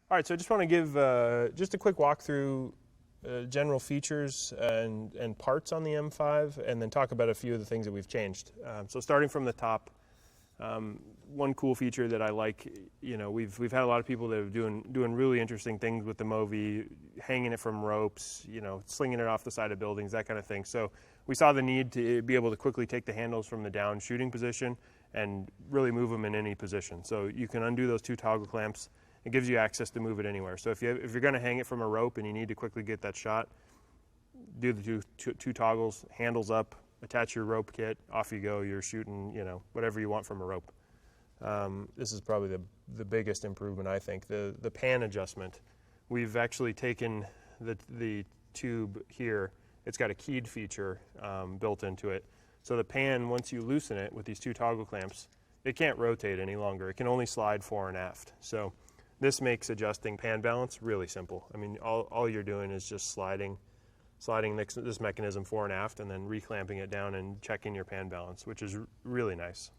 All right, so I just want to give just a quick walkthrough, general features and parts on the M5, and then talk about a few of the things that we've changed. So starting from the top, one cool feature that I like, we've had a lot of people that are doing really interesting things with the Movi, hanging it from ropes, slinging it off the side of buildings, that kind of thing. So we saw the need to be able to quickly take the handles from the down shooting position and really move them in any position. So you can undo those two toggle clamps. It gives you access to move it anywhere. So if you're going to hang it from a rope and you need to quickly get that shot, do the two toggles, handles up, attach your rope kit, off you go. You're shooting, whatever you want from a rope. This is probably the biggest improvement, I think. The pan adjustment. We've actually taken the tube here. It's got a keyed feature built into it. So the pan, once you loosen it with these two toggle clamps, it can't rotate any longer. It can only slide fore and aft. So this makes adjusting pan balance really simple. I mean, all you're doing is just sliding this mechanism fore and aft and then reclamping it down and checking your pan balance, which is really nice.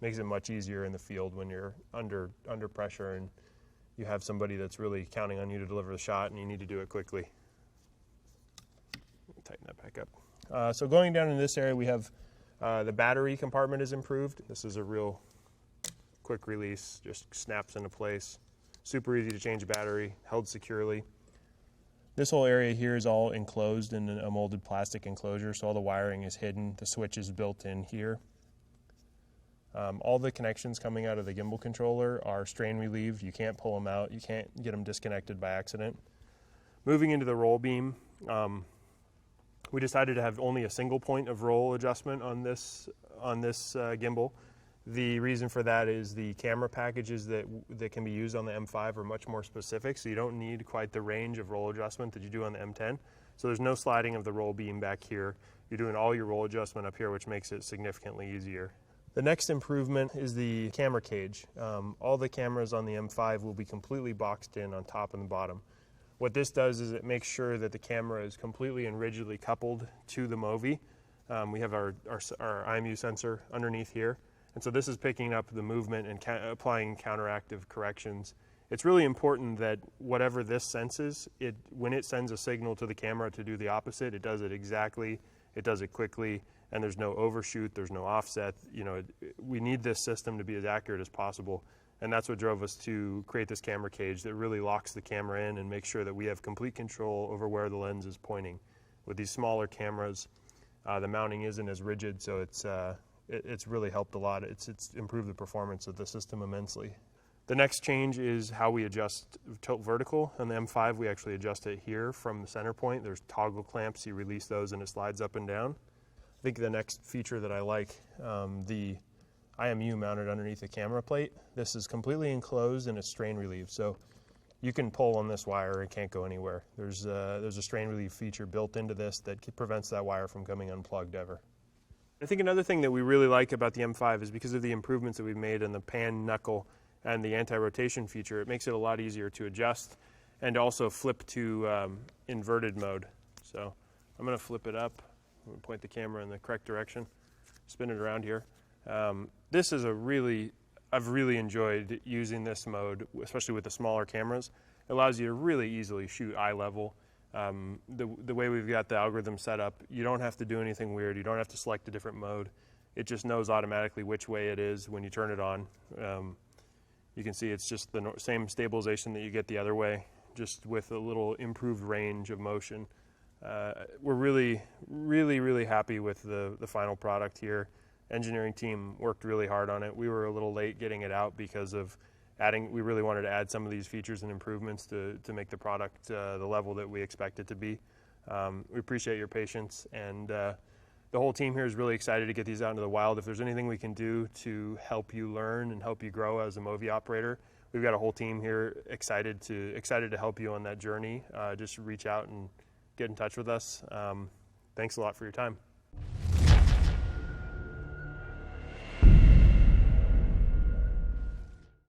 Makes it much easier in the field when you're under pressure and you have somebody that's really counting on you to deliver the shot and you need to do it quickly. Tighten that back up. So going down in this area, we have the battery compartment is improved. This is a real quick release, just snaps into place. Super easy to change a battery, held securely. This whole area here is all enclosed in a molded plastic enclosure, so all the wiring is hidden. The switch is built in here. All the connections coming out of the gimbal controller are strain relieved. You can't pull them out. You can't get them disconnected by accident. Moving into the roll beam, we decided to have only a single point of roll adjustment on this gimbal. The reason for that is the camera packages that can be used on the M5 are much more specific, so you don't need quite the range of roll adjustment that you do on the M10. So there's no sliding of the roll beam back here. You're doing all your roll adjustment up here, which makes it significantly easier. The next improvement is the camera cage. All the cameras on the M5 will be completely boxed in on top and the bottom. What this does is it makes sure that the camera is completely and rigidly coupled to the Movi. We have our IMU sensor underneath here. And so this is picking up the movement and applying counteractive corrections. It's really important that whatever this senses, when it sends a signal to the camera to do the opposite, it does it exactly, it does it quickly, and there's no overshoot, there's no offset. We need this system to be as accurate as possible, and that's what drove us to create this camera cage that really locks the camera in and makes sure that we have complete control over where the lens is pointing. With these smaller cameras, the mounting isn't as rigid, so it's really helped a lot. It's improved the performance of the system immensely. The next change is how we adjust tilt vertical. On the M5, we actually adjust it here from the center point. There's toggle clamps. You release those and it slides up and down. I think the next feature that I like, the IMU mounted underneath the camera plate. This is completely enclosed and it's strain relieved. So you can pull on this wire, it can't go anywhere. There's a strain relief feature built into this that prevents that wire from coming unplugged ever. I think another thing that we really like about the M5 is because of the improvements that we've made in the pan knuckle and the anti-rotation feature, it makes it a lot easier to adjust and also flip to inverted mode. So I'm going to flip it up. I'm going to point the camera in the correct direction, spin it around here. This is I've really enjoyed using this mode, especially with the smaller cameras. It allows you to really easily shoot eye level. The way we've got the algorithm set up, you don't have to do anything weird. You don't have to select a different mode. It just knows automatically which way it is when you turn it on. You can see it's just the same stabilization that you get the other way, just with a little improved range of motion. We're really happy with the final product here. Engineering team worked really hard on it. We were a little late getting it out because of we really wanted to add some of these features and improvements to make the product the level that we expect it to be. We appreciate your patience, and the whole team here is really excited to get these out into the wild. If there's anything we can do to help you learn and help you grow as a Movi operator, we've got a whole team here excited to help you on that journey. Just reach out and get in touch with us. Thanks a lot for your time.